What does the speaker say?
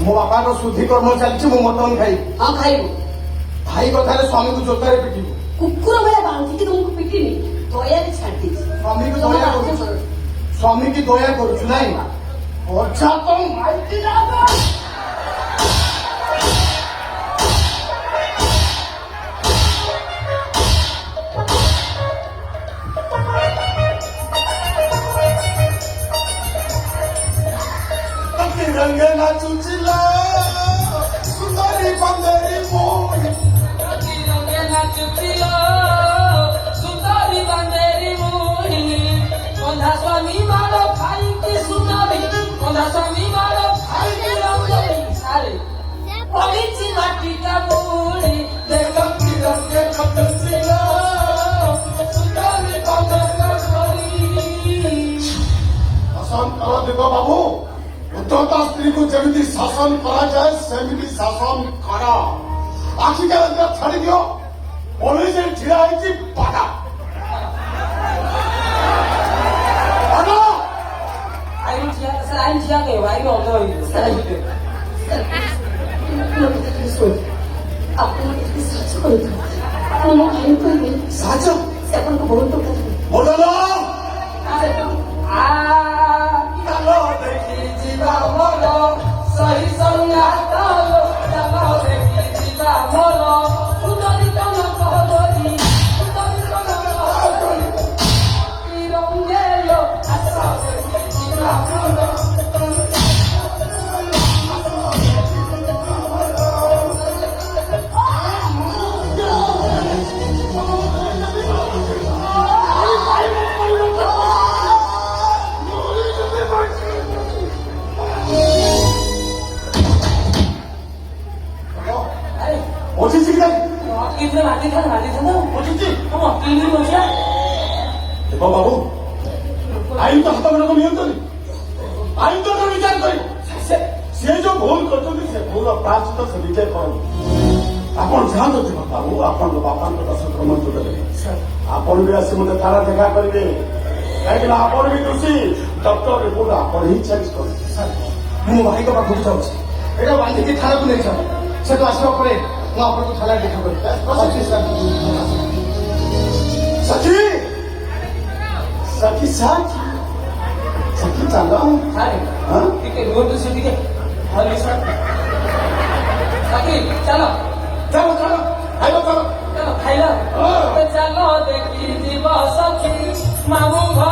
ମୋ ବାପାର ଶୁଦ୍ଧି କର୍ମ ଚାଲିଛି, ମୁଁ ମଟନ ଖାଇବି। ହଁ ଖାଇବୁ। ଭାଇ କଥାରେ ସ୍ୱାମୀକୁ ଜୋତାରେ ପିଟିବୁ। କୁକୁର ଭଳିଆ ବାନ୍ଧିକି ତମକୁ ପିଟିନି, ଦୟାରେ ଛାଡି ଦେଇଛି। ସ୍ୱାମୀକୁ ଦୟା କରୁଛୁ, ସ୍ୱାମୀକି ଦୟା କରୁଛୁ ନାଇଁ? ଅଜା ତ ମାଇକି रंगे नाचुचिला सुंदरी बंदेरी मोही रंगे नाचुचिला सुंदरी बंदेरी मोही कंधा स्वामी मारो भाई की सुंदरी कंधा स्वामी मारो भाई की रंगोली सारे पवित्र माटी का मूली देखो की रंगे नाचुचिला सुंदरी बंदेरी शासन करो देखो बाबू उद्धता स्त्री को जमी शासन करा जाए सेमती शासन करा आखि के अंदर छाड़ी दियो पुलिस ठिया बाधा आइन ठिया के भाई में अंदर होई साच बोलो चलो देखी जीवा मोरो सही संगात चलो देखी जीवा मोरो सुंदरी कन कहलोरी सुंदरी कन कहलोरी रंगेलो आसा देखी जीवा मोरो कितने मारती था ना तुम अकेले नहीं बचा देखो बाबू आईन तो हाथ में नियंत्रण आईन तो विचार कर से जो भूल करते से भूल प्राचित से विचार कर आपण ध्यान देते बाबू आपण बापा संक्रमण जोड़े आपण भी आसी मत थाना देखा करेंगे कहीं आपण भी दोषी डॉक्टर रिपोर्ट आपण ही चेंज कर मो भाई को पाखु जाऊँ एटा बांधिकी थाना को नहीं जाओ से तो आसवा पड़े ମୁଁ ଆପଣଙ୍କୁ ଥାନାରେ ଦେଖା କରିବି। ସଖୀ ସଖୀ ସଖୀ ଚାଲ ଟିକେ ରୁହନ୍ତୁ ସେ ଟିକେ ସଖୀ ଚାଲ ଚାଲ ଚାଲ ଖାଇବ ଚାଲ ଚାଲ ଖାଇଲ ଚାଲ ଦେଖି ଯିବ ସଖୀ ମାମୁଁ ଘର